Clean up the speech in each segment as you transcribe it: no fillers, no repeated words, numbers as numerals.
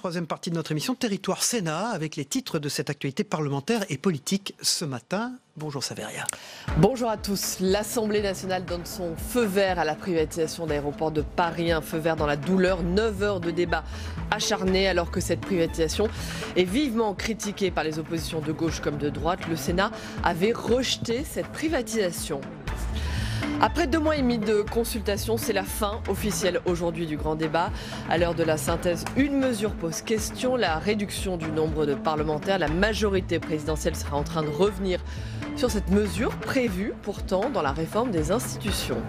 troisième partie de notre émission Territoire Sénat avec les titres de cette actualité parlementaire et politique ce matin. Bonjour Saveria. Bonjour à tous. L'Assemblée nationale donne son feu vert à la privatisation d'Aéroports de Paris. Un feu vert dans la douleur. 9 heures de débat acharné alors que cette privatisation est vivement critiquée par les oppositions de gauche comme de droite. Le Sénat avait rejeté cette privatisation. Après 2 mois et demi de consultation, c'est la fin officielle aujourd'hui du grand débat. À l'heure de la synthèse, une mesure pose question, la réduction du nombre de parlementaires. La majorité présidentielle sera en train de revenir sur cette mesure prévue pourtant dans la réforme des institutions.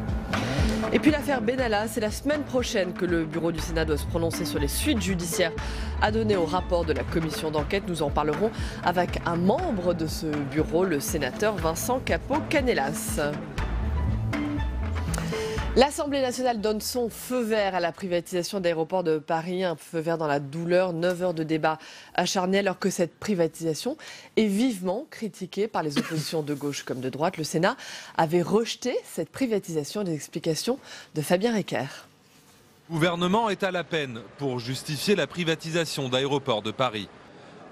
Et puis l'affaire Benalla, c'est la semaine prochaine que le bureau du Sénat doit se prononcer sur les suites judiciaires à donner au rapport de la commission d'enquête. Nous en parlerons avec un membre de ce bureau, le sénateur Vincent Capo-Canellas. L'Assemblée nationale donne son feu vert à la privatisation d'Aéroports de Paris, un feu vert dans la douleur, 9 heures de débat acharné alors que cette privatisation est vivement critiquée par les oppositions de gauche comme de droite. Le Sénat avait rejeté cette privatisation. Des explications de Fabien Recker. Le gouvernement est à la peine pour justifier la privatisation d'Aéroports de Paris.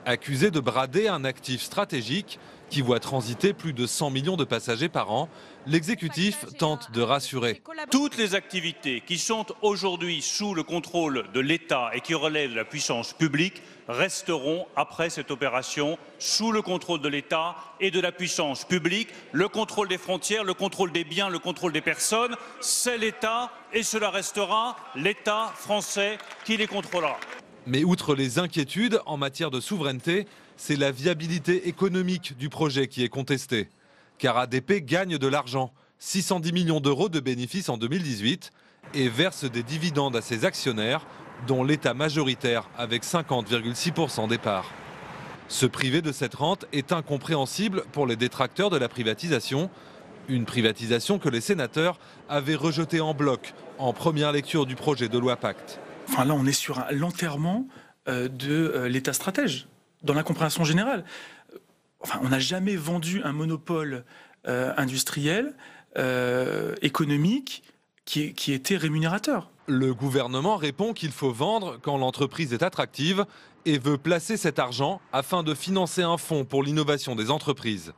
Accusé de brader un actif stratégique qui voit transiter plus de 100 millions de passagers par an, l'exécutif tente de rassurer. Toutes les activités qui sont aujourd'hui sous le contrôle de l'État et qui relèvent de la puissance publique resteront après cette opération sous le contrôle de l'État et de la puissance publique. Le contrôle des frontières, le contrôle des biens, le contrôle des personnes, c'est l'État et cela restera l'État français qui les contrôlera. Mais outre les inquiétudes en matière de souveraineté, c'est la viabilité économique du projet qui est contestée. Car ADP gagne de l'argent, 610 millions d'euros de bénéfices en 2018, et verse des dividendes à ses actionnaires, dont l'État majoritaire avec 50,6% des parts. Se priver de cette rente est incompréhensible pour les détracteurs de la privatisation. Une privatisation que les sénateurs avaient rejetée en bloc en première lecture du projet de loi Pacte. Enfin là, on est sur l'enterrement de l'État stratège, dans la compréhension générale. Enfin, on n'a jamais vendu un monopole industriel, économique, qui était rémunérateur. Le gouvernement répond qu'il faut vendre quand l'entreprise est attractive et veut placer cet argent afin de financer un fonds pour l'innovation des entreprises.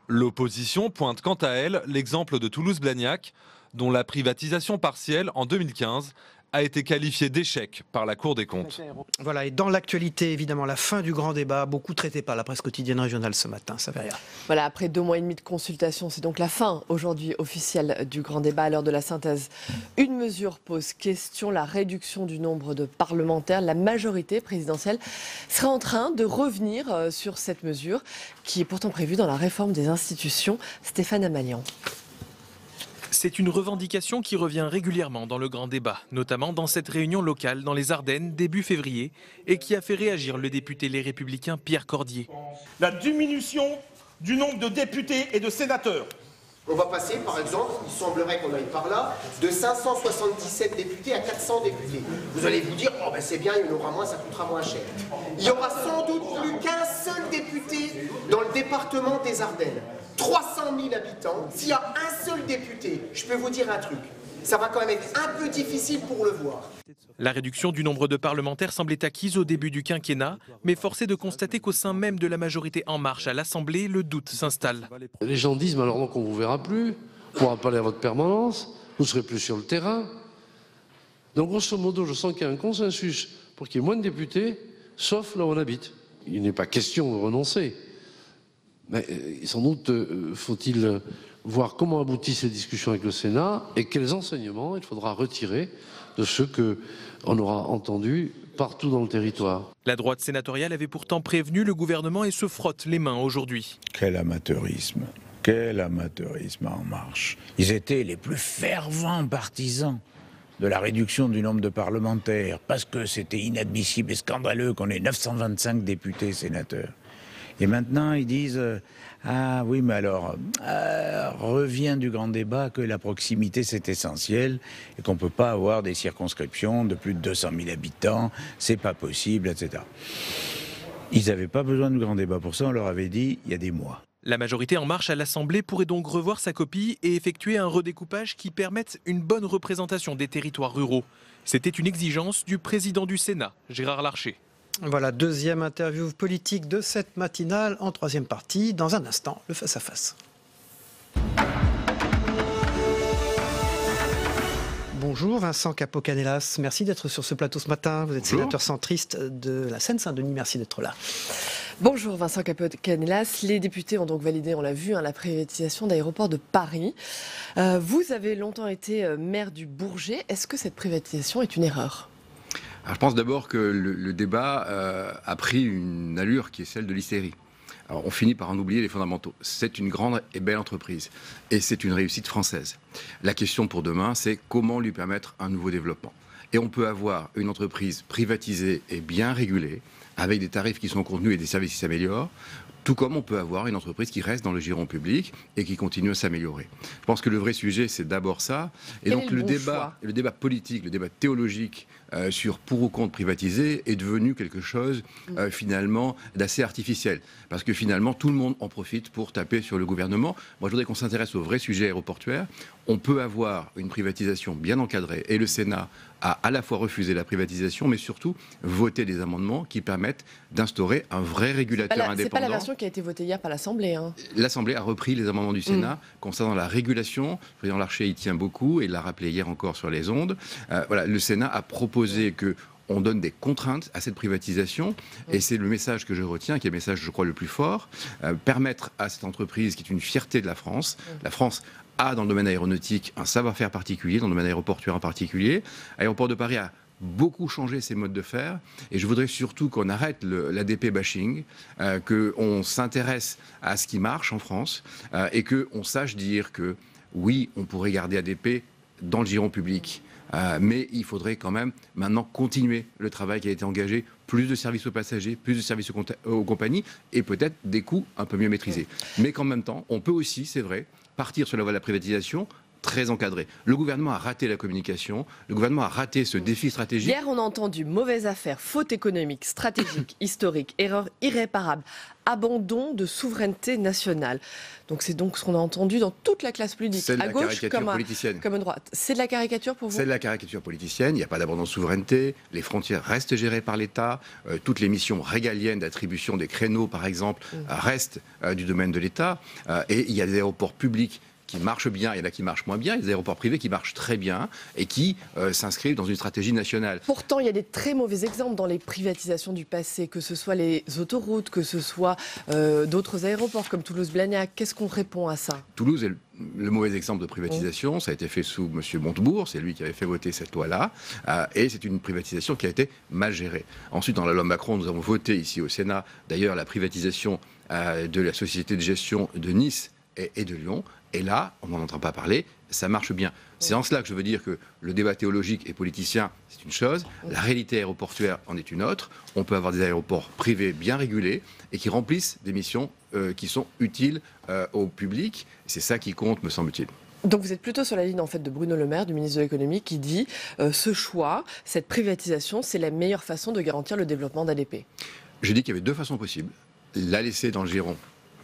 L'opposition pointe quant à elle l'exemple de Toulouse-Blagnac, dont la privatisation partielle en 2015 a été qualifié d'échec par la Cour des comptes. Voilà, et dans l'actualité, évidemment, la fin du grand débat, beaucoup traité par la presse quotidienne régionale ce matin, Saveria. Voilà, après 2 mois et demi de consultation, c'est donc la fin aujourd'hui officielle du grand débat à l'heure de la synthèse. Une mesure pose question, la réduction du nombre de parlementaires. La majorité présidentielle serait en train de revenir sur cette mesure qui est pourtant prévue dans la réforme des institutions. Stéphane Amalian. C'est une revendication qui revient régulièrement dans le grand débat, notamment dans cette réunion locale dans les Ardennes début février et qui a fait réagir le député Les Républicains Pierre Cordier. La diminution du nombre de députés et de sénateurs. On va passer, par exemple, il semblerait qu'on aille par là, de 577 députés à 400 députés. Vous allez vous dire, oh ben c'est bien, il y en aura moins, ça coûtera moins cher. Il n'y aura sans doute plus qu'un seul député dans le département des Ardennes. 300 000 habitants, s'il y a un seul député, je peux vous dire un truc, ça va quand même être un peu difficile pour le voir. La réduction du nombre de parlementaires semblait acquise au début du quinquennat, mais force est de constater qu'au sein même de la majorité En Marche à l'Assemblée, le doute s'installe. Les gens disent, mais alors donc on ne vous verra plus, on ne pourra pas aller à votre permanence, vous ne serez plus sur le terrain. Donc grosso modo, je sens qu'il y a un consensus pour qu'il y ait moins de députés, sauf là où on habite. Il n'est pas question de renoncer. Mais sans doute faut-il voir comment aboutissent ces discussions avec le Sénat et quels enseignements il faudra retirer de ce qu'on aura entendu partout dans le territoire. La droite sénatoriale avait pourtant prévenu le gouvernement et se frotte les mains aujourd'hui. Quel amateurisme En Marche. Ils étaient les plus fervents partisans de la réduction du nombre de parlementaires parce que c'était inadmissible et scandaleux qu'on ait 925 députés et sénateurs. Et maintenant, ils disent ah oui, mais alors, revient du grand débat que la proximité, c'est essentiel et qu'on ne peut pas avoir des circonscriptions de plus de 200 000 habitants, c'est pas possible, etc. Ils n'avaient pas besoin du grand débat pour ça, on leur avait dit il y a des mois. La majorité En Marche à l'Assemblée pourrait donc revoir sa copie et effectuer un redécoupage qui permette une bonne représentation des territoires ruraux. C'était une exigence du président du Sénat, Gérard Larcher. Voilà, deuxième interview politique de cette matinale en troisième partie. Dans un instant, le face-à-face. Bonjour Vincent Capo-Canellas, merci d'être sur ce plateau ce matin. Vous êtes sénateur centriste de la Seine-Saint-Denis, merci d'être là. Bonjour Vincent Capo-Canellas, les députés ont donc validé, on l'a vu, la privatisation d'Aéroports de Paris. Vous avez longtemps été maire du Bourget, est-ce que cette privatisation est une erreur ? Alors, je pense d'abord que le débat a pris une allure qui est celle de l'hystérie. Alors, on finit par en oublier les fondamentaux. C'est une grande et belle entreprise et c'est une réussite française. La question pour demain, c'est comment lui permettre un nouveau développement. Et on peut avoir une entreprise privatisée et bien régulée, avec des tarifs qui sont contenus et des services qui s'améliorent, tout comme on peut avoir une entreprise qui reste dans le giron public et qui continue à s'améliorer. Je pense que le vrai sujet, c'est d'abord ça. Et donc le débat politique, le débat théologique sur pour ou contre privatiser est devenu quelque chose finalement d'assez artificiel. Parce que finalement, tout le monde en profite pour taper sur le gouvernement. Moi, je voudrais qu'on s'intéresse au vrai sujet aéroportuaire. On peut avoir une privatisation bien encadrée et le Sénat a à la fois refusé la privatisation, mais surtout voté des amendements qui permettent d'instaurer un vrai régulateur indépendant. C'est pas la version qui a été votée hier par l'Assemblée. L'Assemblée a repris les amendements du Sénat concernant la régulation. Le président Larcher y tient beaucoup et l'a rappelé hier encore sur les ondes. Voilà, le Sénat a proposé que on donne des contraintes à cette privatisation et c'est le message que je retiens, qui est le message, je crois, le plus fort. Permettre à cette entreprise, qui est une fierté de la France a dans le domaine aéronautique un savoir-faire particulier, dans le domaine aéroportuaire en particulier. Aéroport de Paris a beaucoup changé ses modes de faire et je voudrais surtout qu'on arrête l'ADP bashing, qu'on s'intéresse à ce qui marche en France et qu'on sache dire que oui, on pourrait garder ADP dans le giron public. Mais il faudrait quand même maintenant continuer le travail qui a été engagé, plus de services aux passagers, plus de services aux compagnies et peut-être des coûts un peu mieux maîtrisés. Mais qu'en même temps, on peut aussi, c'est vrai, partir sur la voie de la privatisation très encadré. Le gouvernement a raté la communication, le gouvernement a raté ce défi stratégique. Hier, on a entendu mauvaise affaire, faute économique, stratégique, historique, erreur irréparable, abandon de souveraineté nationale. Donc c'est donc ce qu'on a entendu dans toute la classe politique, à gauche comme à droite. C'est de la caricature pour vous ? C'est de la caricature politicienne, il n'y a pas d'abandon de souveraineté, les frontières restent gérées par l'État, toutes les missions régaliennes d'attribution des créneaux, par exemple, restent du domaine de l'État, et il y a des aéroports publics qui marchent bien, il y en a qui marchent moins bien, il y a des aéroports privés qui marchent très bien et qui s'inscrivent dans une stratégie nationale. Pourtant, il y a des très mauvais exemples dans les privatisations du passé, que ce soit les autoroutes, que ce soit d'autres aéroports comme Toulouse-Blagnac. Qu'est-ce qu'on répond à ça ? Toulouse est le mauvais exemple de privatisation, ça a été fait sous M. Montebourg, c'est lui qui avait fait voter cette loi-là, et c'est une privatisation qui a été mal gérée. Ensuite, dans la loi Macron, nous avons voté ici au Sénat, d'ailleurs, la privatisation de la société de gestion de Nice et de Lyon. Et là, on n'en entend pas parler, ça marche bien. C'est en cela que je veux dire que le débat théologique et politicien, c'est une chose, la réalité aéroportuaire en est une autre. On peut avoir des aéroports privés bien régulés et qui remplissent des missions qui sont utiles au public. C'est ça qui compte, me semble-t-il. Donc vous êtes plutôt sur la ligne en fait de Bruno Le Maire, du ministre de l'économie, qui dit ce choix, cette privatisation, c'est la meilleure façon de garantir le développement d'ADP. J'ai dit qu'il y avait deux façons possibles. La laisser dans le giron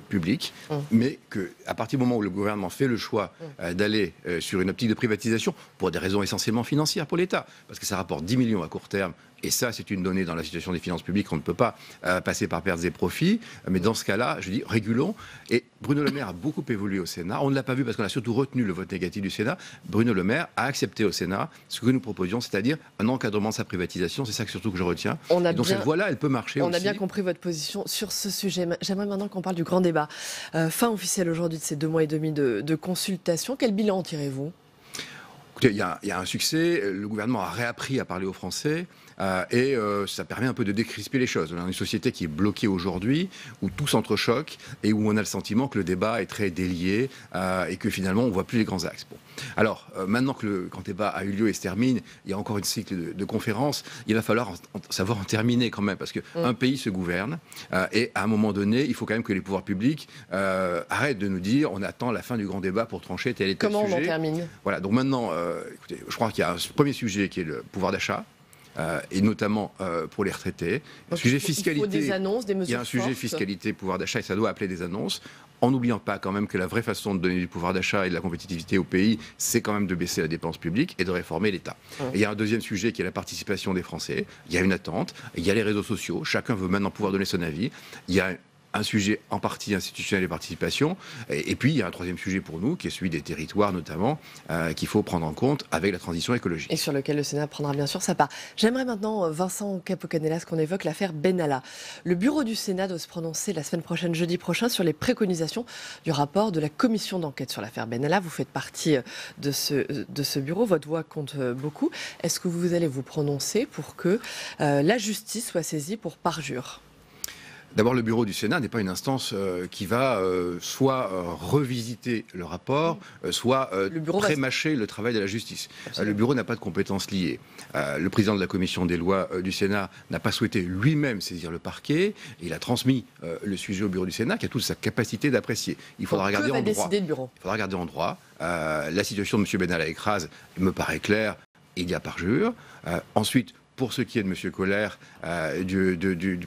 public, mais qu'à partir du moment où le gouvernement fait le choix d'aller sur une optique de privatisation, pour des raisons essentiellement financières pour l'État, parce que ça rapporte 10 millions à court terme, et ça c'est une donnée dans la situation des finances publiques, on ne peut pas passer par pertes et profits, mais dans ce cas-là, je dis régulons, et Bruno Le Maire a beaucoup évolué au Sénat, on ne l'a pas vu parce qu'on a surtout retenu le vote négatif du Sénat. Bruno Le Maire a accepté au Sénat ce que nous proposions, c'est-à-dire un encadrement de sa privatisation, c'est ça surtout que je retiens. Donc cette voie-là, elle peut marcher aussi. On a bien compris votre position sur ce sujet. J'aimerais maintenant qu'on parle du grand débat. Fin officielle aujourd'hui de ces 2 mois et demi de consultation. Quel bilan tirez-vous ? Écoutez, il y a un succès. Le gouvernement a réappris à parler aux Français. Et ça permet un peu de décrisper les choses. On a une société qui est bloquée aujourd'hui, où tout s'entrechoque et où on a le sentiment que le débat est très délié et que finalement on ne voit plus les grands axes. Bon. Alors, maintenant que le grand débat a eu lieu et se termine, il y a encore une cycle de conférences, il va falloir savoir en terminer quand même, parce qu'un pays se gouverne et à un moment donné, il faut quand même que les pouvoirs publics arrêtent de nous dire on attend la fin du grand débat pour trancher tel et tel sujet. Comment on en termine ? Voilà, donc maintenant, écoutez, je crois qu'il y a un premier sujet qui est le pouvoir d'achat. et notamment pour les retraités. Donc, sujet il faut fiscalité, des annonces, des mesures il y a un sujet fortes. fiscalité, pouvoir d'achat, et ça doit appeler des annonces. En n'oubliant pas quand même que la vraie façon de donner du pouvoir d'achat et de la compétitivité au pays, c'est quand même de baisser la dépense publique et de réformer l'État. Et il y a un deuxième sujet qui est la participation des Français. Il y a une attente, il y a les réseaux sociaux, chacun veut maintenant pouvoir donner son avis. Il y a un sujet en partie institutionnel et participation. Et puis, il y a un troisième sujet pour nous, qui est celui des territoires notamment, qu'il faut prendre en compte avec la transition écologique. Et sur lequel le Sénat prendra bien sûr sa part. J'aimerais maintenant, Vincent Capo-Canelas, qu'on évoque l'affaire Benalla. Le bureau du Sénat doit se prononcer la semaine prochaine, jeudi prochain, sur les préconisations du rapport de la commission d'enquête sur l'affaire Benalla. Vous faites partie de ce bureau, votre voix compte beaucoup. Est-ce que vous allez vous prononcer pour que la justice soit saisie pour parjure ? D'abord, le bureau du Sénat n'est pas une instance qui va soit revisiter le rapport, soit prémâcher le travail de la justice. Le bureau n'a pas de compétences liées. Le président de la commission des lois du Sénat n'a pas souhaité lui-même saisir le parquet. Il a transmis le sujet au bureau du Sénat, qui a toute sa capacité d'apprécier. Il faudra regarder en droit. Le bureau ? Il faudra regarder en droit. La situation de M. Benalla écrase me paraît claire. Il y a parjure. Ensuite, pour ce qui est de M. Colère, du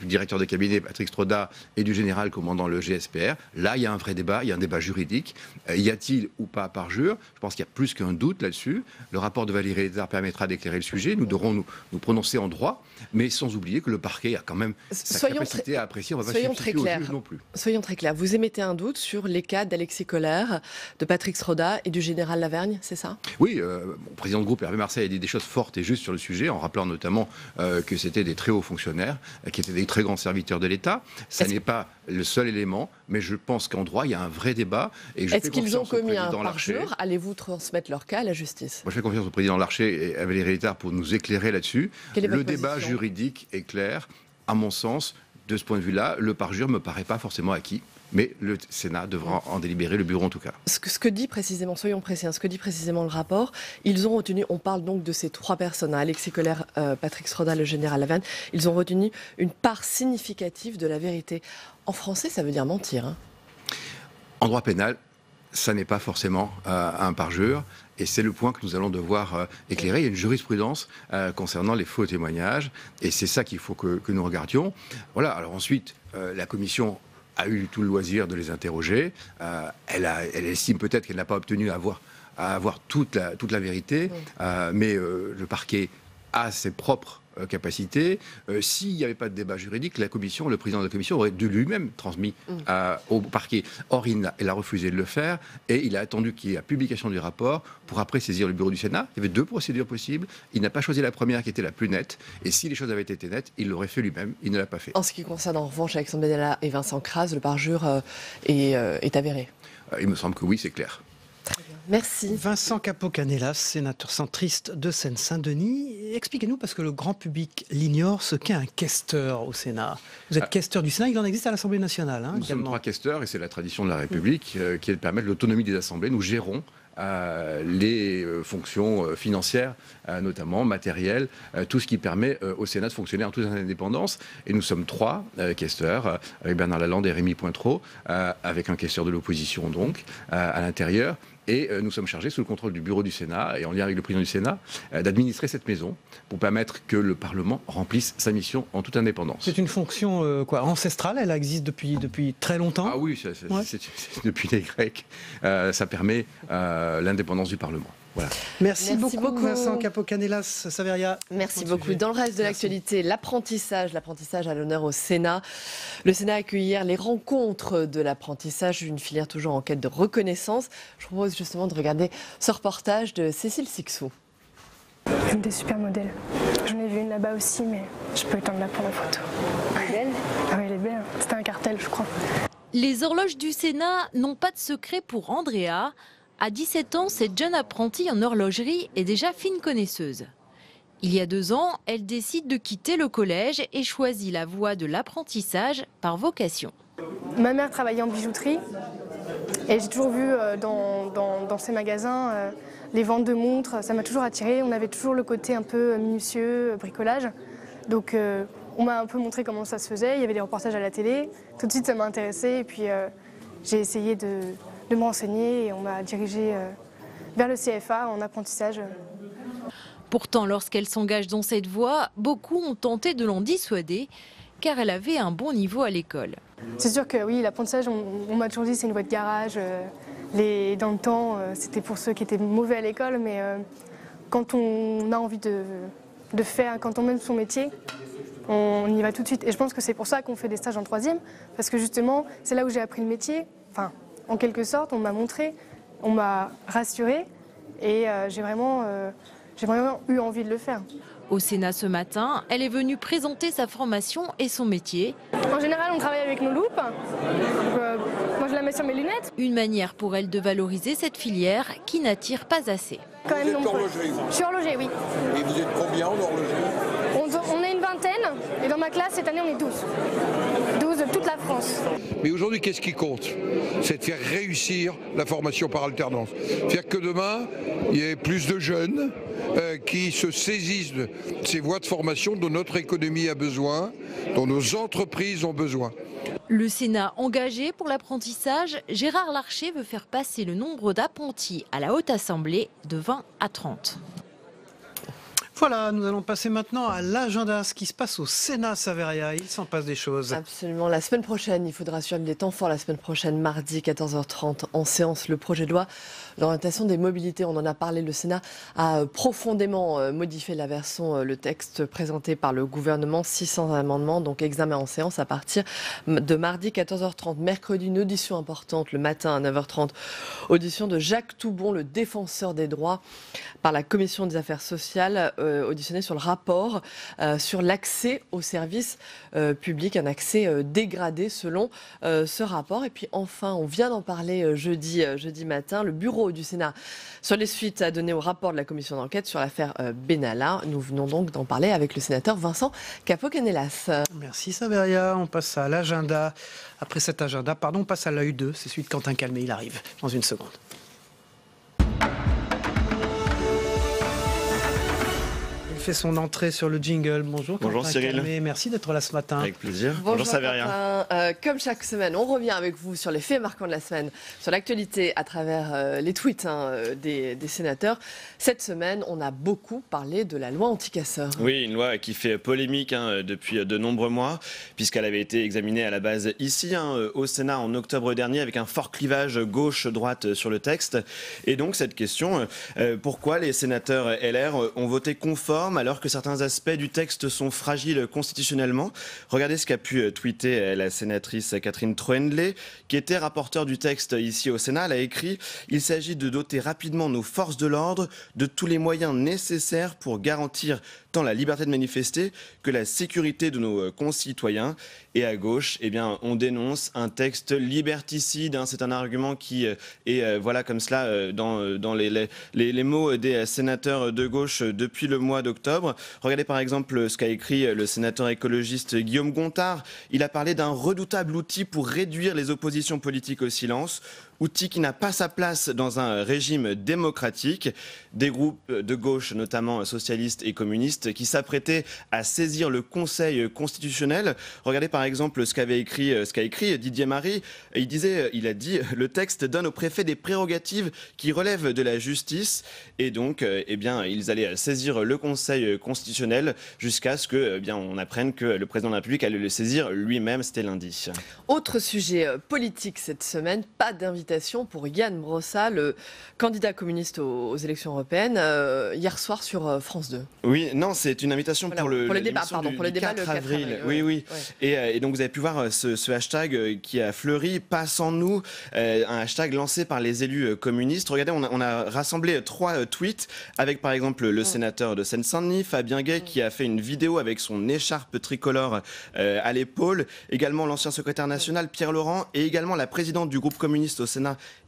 directeur de cabinet Patrick Stroda et du général commandant le GSPR, là il y a un vrai débat, il y a un débat juridique. Y a-t-il ou pas parjure ? Je pense qu'il y a plus qu'un doute là-dessus. Le rapport de Valérie Létard permettra d'éclairer le sujet. Nous devrons nous prononcer en droit, mais sans oublier que le parquet a quand même sa capacité à apprécier. On ne va pas substituer au juge non plus. Soyons très clairs. Vous émettez un doute sur les cas d'Alexis Colère, de Patrick Stroda et du général Lavergne, c'est ça ? Oui, le président de groupe Hervé Marseille a dit des choses fortes et justes sur le sujet, en rappelant notamment que c'était des très hauts fonctionnaires, qui étaient des très grands serviteurs de l'État. Ça n'est pas le seul élément, mais je pense qu'en droit, il y a un vrai débat. Est-ce qu'ils ont commis un parjure ? Allez-vous transmettre leur cas à la justice ? Moi, je fais confiance au président Larcher et à Valérie Létard pour nous éclairer là-dessus. Le débat juridique est clair. À mon sens, de ce point de vue-là, le parjure ne me paraît pas forcément acquis. Mais le Sénat devra en délibérer, le bureau en tout cas. Ce que dit précisément, soyons précis, ce que dit précisément le rapport, ils ont retenu, on parle donc de ces trois personnes, Alexis Colère, Patrick Stroda, le général Lavergne, ils ont retenu une part significative de la vérité. En français, ça veut dire mentir. Hein. En droit pénal, ça n'est pas forcément un parjure. Et c'est le point que nous allons devoir éclairer. Il y a une jurisprudence concernant les faux témoignages. Et c'est ça qu'il faut que nous regardions. Voilà, alors ensuite, la commission a eu tout le loisir de les interroger. Elle estime peut-être qu'elle n'a pas obtenu à avoir toute la vérité, mais le parquet a ses propres capacités. S'il n'y avait pas de débat juridique, le président de la commission aurait de lui-même transmis au parquet. Or, il a refusé de le faire et il a attendu qu'il y ait la publication du rapport pour après saisir le bureau du Sénat. Il y avait deux procédures possibles. Il n'a pas choisi la première qui était la plus nette. Et si les choses avaient été nettes, il l'aurait fait lui-même. Il ne l'a pas fait. En ce qui concerne en revanche Alexandre Benalla et Vincent Crase, le parjure est avéré. Il me semble que oui, c'est clair. Merci. Vincent Capo-Canelas, sénateur centriste de Seine-Saint-Denis. Expliquez-nous, parce que le grand public l'ignore, ce qu'est un questeur au Sénat. Vous êtes questeur du Sénat, il en existe à l'Assemblée nationale. Nous sommes 3 questeurs, et c'est la tradition de la République qui permet l'autonomie des assemblées. Nous gérons les fonctions financières, notamment matérielles, tout ce qui permet au Sénat de fonctionner en toute indépendance. Et nous sommes 3 questeurs, avec Bernard Lalande et Rémy Pointreau, avec un questeur de l'opposition donc, à l'intérieur. Et nous sommes chargés, sous le contrôle du bureau du Sénat, et en lien avec le président du Sénat, d'administrer cette maison pour permettre que le Parlement remplisse sa mission en toute indépendance. C'est une fonction ancestrale, elle existe depuis très longtemps. Ah oui, c'est depuis les Grecs. Ça permet l'indépendance du Parlement. Voilà. Merci beaucoup Vincent Capo-Canelas, Saveria. Merci beaucoup. Dans le reste de l'actualité, l'apprentissage à l'honneur au Sénat. Le Sénat a accueilli hier les rencontres de l'apprentissage, une filière toujours en quête de reconnaissance. Je propose justement de regarder ce reportage de Cécile Sixou. Des super modèles. J'en ai vu une là-bas aussi, mais je peux pas eu le temps de la prendre en photo. Elle est belle ? Ah oui, elle est belle. C'était un cartel, je crois. Les horloges du Sénat n'ont pas de secret pour Andrea. À 17 ans, cette jeune apprentie en horlogerie est déjà fine connaisseuse. Il y a 2 ans, elle décide de quitter le collège et choisit la voie de l'apprentissage par vocation. Ma mère travaillait en bijouterie et j'ai toujours vu dans ces magasins les ventes de montres. Ça m'a toujours attirée. On avait toujours le côté un peu minutieux, bricolage. Donc on m'a un peu montré comment ça se faisait. Il y avait des reportages à la télé. Tout de suite, ça m'a intéressée et puis j'ai essayé de me renseigner et on m'a dirigée vers le CFA en apprentissage. Pourtant, lorsqu'elle s'engage dans cette voie, beaucoup ont tenté de l'en dissuader, car elle avait un bon niveau à l'école. C'est sûr que oui, l'apprentissage, on m'a toujours dit c'est une voie de garage. Dans le temps, c'était pour ceux qui étaient mauvais à l'école, mais quand on a envie de faire, quand on aime son métier, on y va tout de suite. Et je pense que c'est pour ça qu'on fait des stages en 3e, parce que justement, c'est là où j'ai appris le métier. Enfin, en quelque sorte, on m'a montré, on m'a rassuré, et j'ai vraiment eu envie de le faire. Au Sénat ce matin, elle est venue présenter sa formation et son métier. En général, on travaille avec nos loupes. Moi, je la mets sur mes lunettes. Une manière pour elle de valoriser cette filière qui n'attire pas assez. Quand même je suis horloger, oui. Et vous êtes combien en horlogerie? On est une vingtaine, et dans ma classe, cette année, on est 12. 12 de toute la France. Mais aujourd'hui, qu'est-ce qui compte? C'est de faire réussir la formation par alternance. Faire que demain, il y ait plus de jeunes qui se saisissent de ces voies de formation dont notre économie a besoin, dont nos entreprises ont besoin. Le Sénat engagé pour l'apprentissage, Gérard Larcher veut faire passer le nombre d'apprentis à la Haute Assemblée de 20 à 30. Voilà, nous allons passer maintenant à l'agenda, ce qui se passe au Sénat Saveria. Il s'en passe des choses. Absolument. La semaine prochaine, il faudra suivre des temps forts. La semaine prochaine, mardi 14h30, en séance, le projet de loi d'orientation des mobilités. On en a parlé. Le Sénat a profondément modifié la version, le texte présenté par le gouvernement. 600 amendements, donc examen en séance à partir de mardi 14h30. Mercredi, une audition importante le matin à 9h30. Audition de Jacques Toubon, le défenseur des droits, par la Commission des affaires sociales, auditionné sur le rapport sur l'accès aux services publics, un accès dégradé selon ce rapport. Et puis enfin, on vient d'en parler jeudi matin, le bureau du Sénat sur les suites à donner au rapport de la commission d'enquête sur l'affaire Benalla. Nous venons donc d'en parler avec le sénateur Vincent Capo-Canellas. Merci Saveria, on passe à l'agenda. Après cet agenda, on passe à l'œil 2, c'est celui de Quentin Calmé, il arrive dans une seconde. Fait son entrée sur le jingle. Bonjour. Bonjour Cyril. Calmé. Merci d'être là ce matin. Avec plaisir. Bonjour Saveria. Comme chaque semaine, on revient avec vous sur les faits marquants de la semaine, sur l'actualité à travers les tweets des sénateurs. Cette semaine, on a beaucoup parlé de la loi anti-casseurs. Oui, une loi qui fait polémique depuis de nombreux mois, puisqu'elle avait été examinée à la base ici, au Sénat, en octobre dernier, avec un fort clivage gauche-droite sur le texte. Et donc cette question, pourquoi les sénateurs LR ont voté conforme alors que certains aspects du texte sont fragiles constitutionnellement? Regardez ce qu'a pu tweeter la sénatrice Catherine Troendlé, qui était rapporteure du texte ici au Sénat. Elle a écrit « Il s'agit de doter rapidement nos forces de l'ordre de tous les moyens nécessaires pour garantir tant la liberté de manifester que la sécurité de nos concitoyens ». Et à gauche, on dénonce un texte liberticide. C'est un argument qui est voilà comme cela dans les mots des sénateurs de gauche depuis le mois d'octobre. Regardez par exemple ce qu'a écrit le sénateur écologiste Guillaume Gontard. Il a parlé d'un redoutable outil pour réduire les oppositions politiques au silence. Outil qui n'a pas sa place dans un régime démocratique. Des groupes de gauche, notamment socialistes et communistes, qui s'apprêtaient à saisir le Conseil constitutionnel. Regardez par exemple ce qu'a écrit Didier Marie. Il a dit « Le texte donne au préfet des prérogatives qui relèvent de la justice ». Et donc, ils allaient saisir le Conseil constitutionnel jusqu'à ce que, on apprenne que le président de la République allait le saisir lui-même. C'était lundi. Autre sujet politique cette semaine, pas d'invitation pour Yann Brossa, le candidat communiste aux élections européennes, hier soir sur France 2. Oui, non, c'est une invitation pour les débats, pour les débats le 4 avril. Oui. Ouais. Et donc vous avez pu voir ce hashtag qui a fleuri, pas sans nous, un hashtag lancé par les élus communistes. Regardez, on a rassemblé 3 tweets avec par exemple le sénateur de Seine-Saint-Denis, Fabien Gay, qui a fait une vidéo avec son écharpe tricolore à l'épaule. Également l'ancien secrétaire national Pierre Laurent et également la présidente du groupe communiste au Sénat,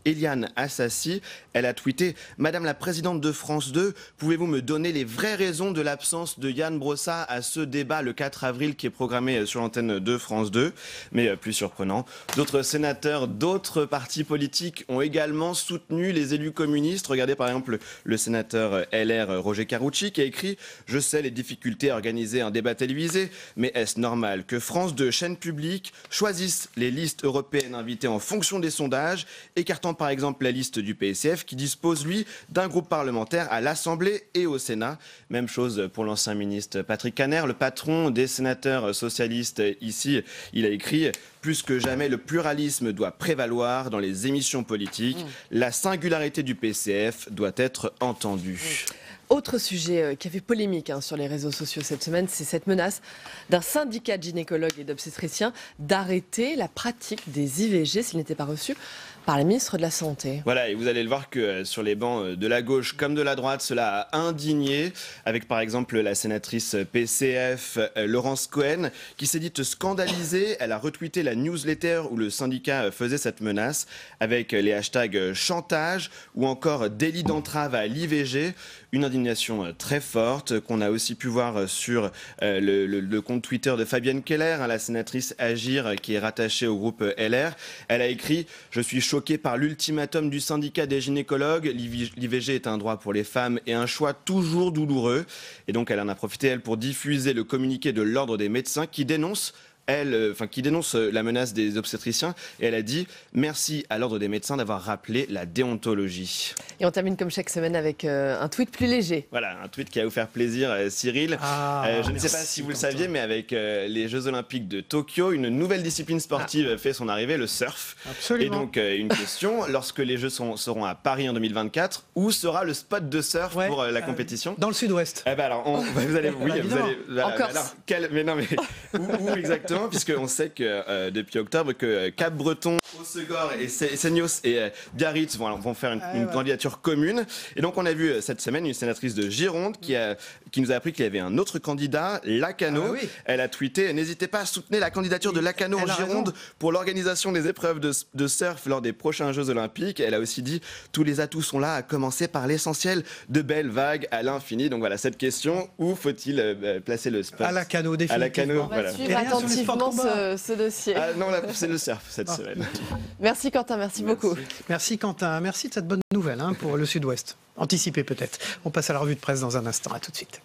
Eliane Assassi. Elle a tweeté « Madame la présidente de France 2, pouvez-vous me donner les vraies raisons de l'absence de Yann Brossa à ce débat le 4 avril qui est programmé sur l'antenne de France 2 ?» Mais plus surprenant, d'autres sénateurs, d'autres partis politiques ont également soutenu les élus communistes. Regardez par exemple le sénateur LR Roger Carucci qui a écrit « Je sais les difficultés à organiser un débat télévisé, mais est-ce normal que France 2, chaîne publique, choisisse les listes européennes invitées en fonction des sondages, écartant dressant par exemple la liste du PSF qui dispose, lui, d'un groupe parlementaire à l'Assemblée et au Sénat. Même chose pour l'ancien ministre Patrick Kanner, le patron des sénateurs socialistes ici. Il a écrit « Plus que jamais, le pluralisme doit prévaloir dans les émissions politiques. La singularité du PCF doit être entendue. » Autre sujet qui a fait polémique sur les réseaux sociaux cette semaine, c'est cette menace d'un syndicat de gynécologues et d'obstétriciens d'arrêter la pratique des IVG s'ils n'étaient pas reçus par la ministre de la Santé. Voilà, et vous allez le voir que sur les bancs de la gauche comme de la droite, cela a indigné, avec par exemple la sénatrice PCF Laurence Cohen, qui s'est dite scandalisée. Elle a retweeté la newsletter où le syndicat faisait cette menace, avec les hashtags chantage ou encore délit d'entrave à l'IVG. Une indignation très forte qu'on a aussi pu voir sur le compte Twitter de Fabienne Keller, la sénatrice Agir, qui est rattachée au groupe LR. Elle a écrit « Je suis choquée par l'ultimatum du syndicat des gynécologues. L'IVG est un droit pour les femmes et un choix toujours douloureux. » Et donc elle en a profité, elle, pour diffuser le communiqué de l'Ordre des médecins qui dénonce la menace des obstétriciens, et elle a dit merci à l'Ordre des médecins d'avoir rappelé la déontologie. Et on termine comme chaque semaine avec un tweet plus léger. Voilà, un tweet qui va vous faire plaisir, Cyril. Je ne sais pas si vous le saviez, mais avec les Jeux Olympiques de Tokyo, une nouvelle discipline sportive fait son arrivée, le surf. Absolument. Et donc une question, lorsque les Jeux seront à Paris en 2024, où sera le spot de surf pour la compétition? Dans le sud-ouest. Alors, vous allez, oui, vous allez, voilà, en Corse. Où exactement? Puisqu'on sait que depuis octobre, que Cap-Breton, Hossegor et Seignos et Biarritz vont faire une candidature commune. Et donc on a vu cette semaine une sénatrice de Gironde qui nous a appris qu'il y avait un autre candidat, Lacano. Elle a tweeté « N'hésitez pas à soutenir la candidature de Lacano en Gironde pour l'organisation des épreuves de surf lors des prochains Jeux Olympiques. » Elle a aussi dit « Tous les atouts sont là, à commencer par l'essentiel, de belles vagues à l'infini. » Donc voilà, cette question, où faut-il placer le spot? À Lacano, définitivement. À Lacano, On va suivre attentivement ce dossier. Non, là, c'est le surf cette semaine. Merci Quentin, merci beaucoup. Merci Quentin, merci de cette bonne nouvelle pour le sud-ouest. Anticipé peut-être. On passe à la revue de presse dans un instant, à tout de suite.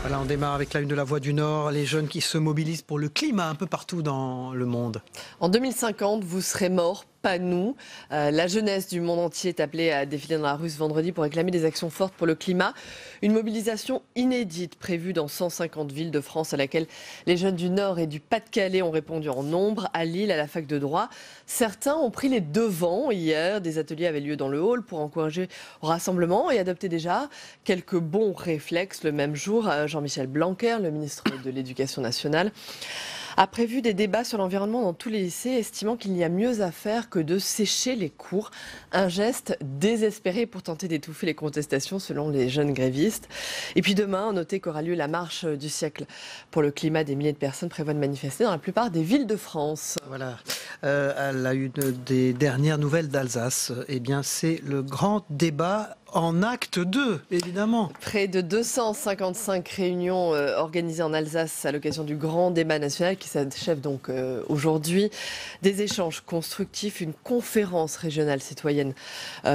Voilà, on démarre avec la une de la Voix du Nord, les jeunes qui se mobilisent pour le climat un peu partout dans le monde. En 2050, vous serez morts, pas nous. La jeunesse du monde entier est appelée à défiler dans la rue ce vendredi pour réclamer des actions fortes pour le climat. Une mobilisation inédite prévue dans 150 villes de France à laquelle les jeunes du Nord et du Pas-de-Calais ont répondu en nombre, à Lille, à la fac de droit. Certains ont pris les devants hier. Des ateliers avaient lieu dans le hall pour encourager au rassemblement et adopter déjà quelques bons réflexes. Le même jour, Jean-Michel Blanquer, le ministre de l'Éducation nationale, a prévu des débats sur l'environnement dans tous les lycées, estimant qu'il n'y a mieux à faire que de sécher les cours. Un geste désespéré pour tenter d'étouffer les contestations selon les jeunes grévistes. Et puis demain, notez qu'aura lieu la marche du siècle pour le climat. Des milliers de personnes prévoient de manifester dans la plupart des villes de France. Voilà. À la une des dernières nouvelles d'Alsace, eh bien, c'est le grand débat en acte 2, évidemment. Près de 255 réunions organisées en Alsace à l'occasion du grand débat national qui s'achève donc aujourd'hui. Des échanges constructifs, une conférence régionale citoyenne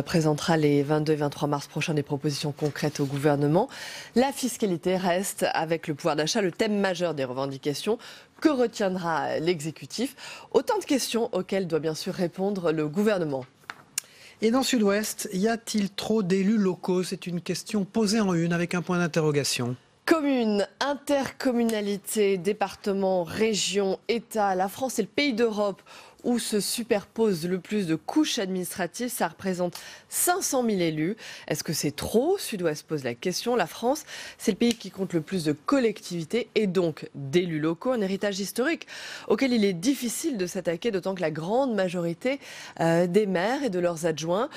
présentera les 22 et 23 mars prochains des propositions concrètes au gouvernement. La fiscalité reste, avec le pouvoir d'achat, le thème majeur des revendications. Que retiendra l'exécutif? Autant de questions auxquelles doit bien sûr répondre le gouvernement. Et dans Sud-Ouest, y a-t-il trop d'élus locaux? C'est une question posée en une avec un point d'interrogation. Communes, intercommunalité, département, région, État, la France est le pays d'Europe où se superposent le plus de couches administratives. Ça représente 500 000 élus. Est-ce que c'est trop? Sud-Ouest pose la question. La France, c'est le pays qui compte le plus de collectivités et donc d'élus locaux. Un héritage historique auquel il est difficile de s'attaquer, d'autant que la grande majorité des maires et de leurs adjoints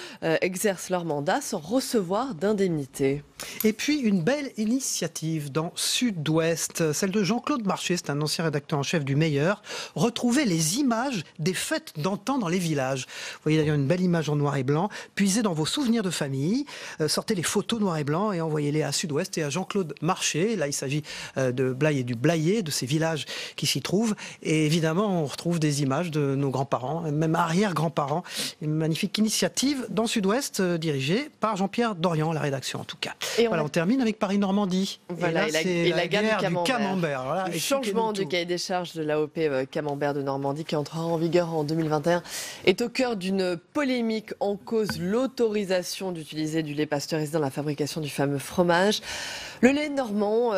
exercent leur mandat sans recevoir d'indemnité. Et puis une belle initiative dans Sud-Ouest, celle de Jean-Claude Marché, c'est un ancien rédacteur en chef du Meilleur. Retrouver les images des des fêtes d'antan dans les villages. Vous voyez d'ailleurs une belle image en noir et blanc. Puisez dans vos souvenirs de famille, sortez les photos noir et blanc et envoyez-les à Sud-Ouest et à Jean-Claude Marché. Là, il s'agit de Blaye et du Blayais, de ces villages qui s'y trouvent. Et évidemment, on retrouve des images de nos grands-parents, même arrière-grands-parents. Une magnifique initiative dans Sud-Ouest, dirigée par Jean-Pierre Dorian, la rédaction en tout cas. Et on termine avec Paris-Normandie. Voilà, et la guerre du camembert. Voilà, le changement du cahier des charges de l'AOP Camembert de Normandie qui entrera en vigueur en 2021 est au cœur d'une polémique en cause l'autorisation d'utiliser du lait pasteurisé dans la fabrication du fameux fromage. Le lait normand,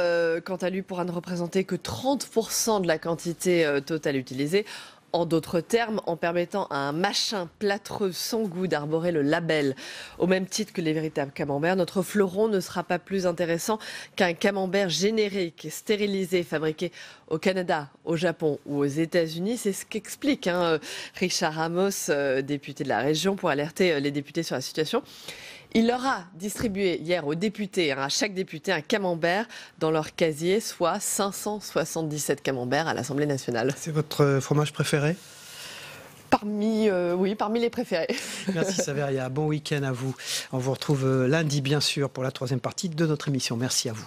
quant à lui, pourra ne représenter que 30% de la quantité totale utilisée. En d'autres termes, en permettant à un machin plâtreux sans goût d'arborer le label. Au même titre que les véritables camemberts, notre fleuron ne sera pas plus intéressant qu'un camembert générique, stérilisé, fabriqué au Canada, au Japon ou aux États-Unis. C'est ce qu'explique Richard Ramos, député de la région, pour alerter les députés sur la situation. Il leur a distribué hier aux députés, à chaque député, un camembert dans leur casier, soit 577 camemberts à l'Assemblée nationale. C'est votre fromage préféré ? Parmi les préférés. Merci Saveria, bon week-end à vous. On vous retrouve lundi bien sûr pour la 3e partie de notre émission. Merci à vous.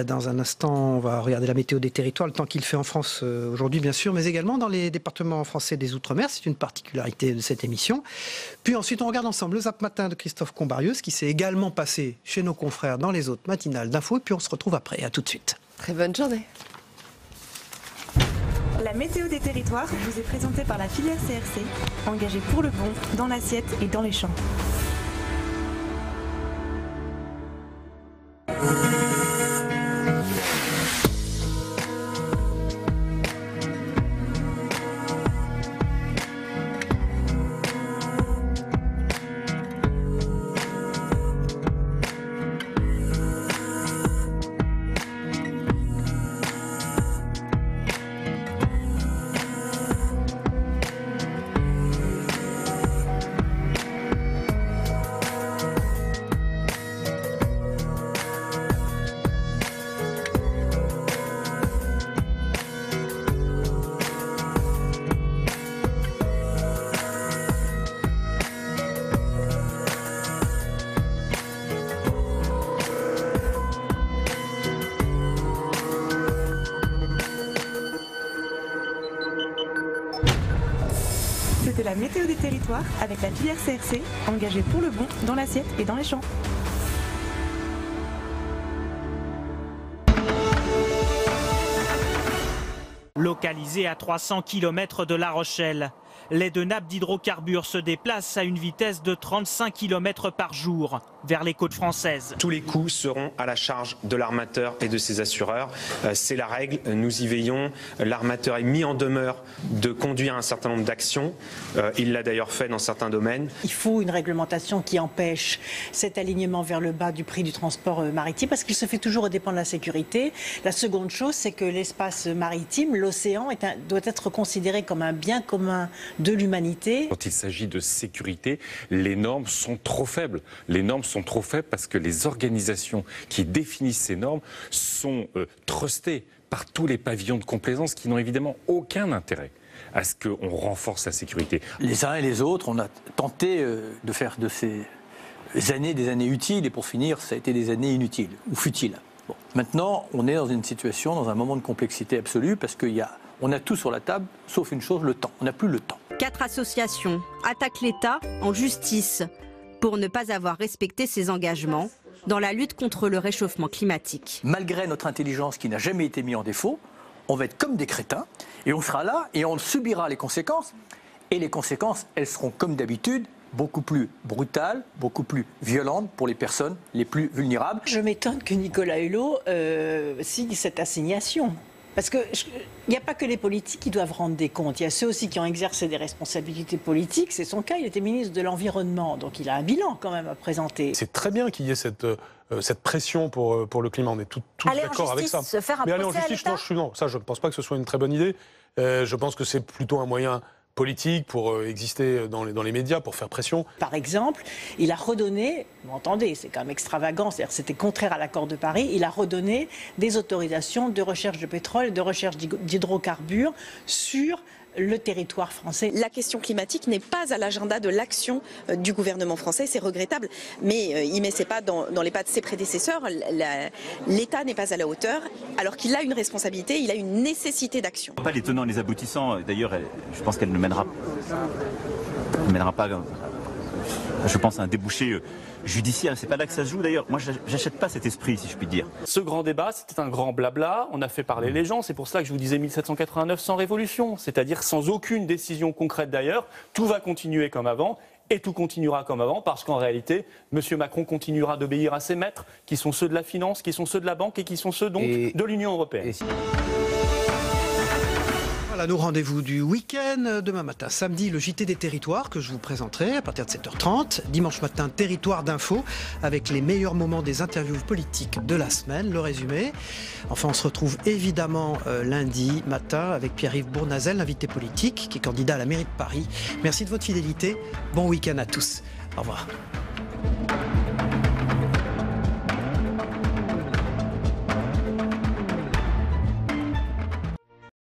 Dans un instant, on va regarder la météo des territoires, le temps qu'il fait en France aujourd'hui bien sûr, mais également dans les départements français des Outre-mer. C'est une particularité de cette émission. Puis ensuite, on regarde ensemble le Zap Matin de Christophe Combarieux, qui s'est également passé chez nos confrères dans les autres matinales d'infos. Et puis on se retrouve après. À tout de suite. Très bonne journée. La météo des territoires vous est présentée par la filière CRC, engagée pour le bon, dans l'assiette et dans les champs. C'était la météo des territoires avec la filière CRC, engagée pour le bon, dans l'assiette et dans les champs. Localisé à 300 km de La Rochelle, les deux nappes d'hydrocarbures se déplacent à une vitesse de 35 km par jour vers les côtes françaises. Tous les coûts seront à la charge de l'armateur et de ses assureurs. C'est la règle, nous y veillons. L'armateur est mis en demeure de conduire un certain nombre d'actions. Il l'a d'ailleurs fait dans certains domaines. Il faut une réglementation qui empêche cet alignement vers le bas du prix du transport maritime parce qu'il se fait toujours au dépens de la sécurité. La seconde chose, c'est que l'espace maritime, l'océan, doit être considéré comme un bien commun de l'humanité. Quand il s'agit de sécurité, les normes sont trop faibles. Les normes sont trop faibles parce que les organisations qui définissent ces normes sont trustées par tous les pavillons de complaisance qui n'ont évidemment aucun intérêt à ce qu'on renforce la sécurité. Les uns et les autres, on a tenté de faire de ces années des années utiles et pour finir, ça a été des années inutiles ou futiles. Bon. Maintenant, on est dans une situation, dans un moment de complexité absolue parce qu'on a tout sur la table, sauf une chose, le temps. On n'a plus le temps. 4 associations attaquent l'État en justice pour ne pas avoir respecté ses engagements dans la lutte contre le réchauffement climatique. Malgré notre intelligence qui n'a jamais été mise en défaut, on va être comme des crétins et on sera là et on subira les conséquences. Et les conséquences, elles seront comme d'habitude beaucoup plus brutales, beaucoup plus violentes pour les personnes les plus vulnérables. Je m'étonne que Nicolas Hulot signe cette assignation. Parce qu'il n'y a pas que les politiques qui doivent rendre des comptes. Il y a ceux aussi qui ont exercé des responsabilités politiques. C'est son cas, il était ministre de l'Environnement. Donc il a un bilan quand même à présenter. C'est très bien qu'il y ait cette pression pour le climat. On est tous d'accord avec ça. Mais aller en justice, non, ça je ne pense pas que ce soit une très bonne idée. Je pense que c'est plutôt un moyen politique pour exister dans les médias, pour faire pression. Par exemple, il a redonné, vous entendez, c'est quand même extravagant, c'est-à-dire c'était contraire à l'accord de Paris, il a redonné des autorisations de recherche de pétrole et de recherche d'hydrocarbures sur le territoire français. La question climatique n'est pas à l'agenda de l'action du gouvernement français, c'est regrettable, mais il ne met ses pas dans les pas de ses prédécesseurs. L'État n'est pas à la hauteur, alors qu'il a une responsabilité, il a une nécessité d'action. Pas les tenants et les aboutissants, d'ailleurs, je pense qu'elle ne mènera pas, je pense, à un débouché judiciaire. C'est pas là que ça se joue d'ailleurs. Moi, j'achète pas cet esprit, si je puis dire. Ce grand débat, c'était un grand blabla. On a fait parler les gens. C'est pour ça que je vous disais 1789 sans révolution, c'est-à-dire sans aucune décision concrète d'ailleurs. Tout va continuer comme avant. Et tout continuera comme avant, parce qu'en réalité, M. Macron continuera d'obéir à ses maîtres, qui sont ceux de la finance, qui sont ceux de la banque et qui sont ceux donc de l'Union européenne. Voilà nos rendez-vous du week-end. Demain matin, samedi, le JT des territoires que je vous présenterai à partir de 7h30. Dimanche matin, territoire d'info avec les meilleurs moments des interviews politiques de la semaine, le résumé. Enfin, on se retrouve évidemment lundi matin avec Pierre-Yves Bournazel, l'invité politique qui est candidat à la mairie de Paris. Merci de votre fidélité. Bon week-end à tous. Au revoir.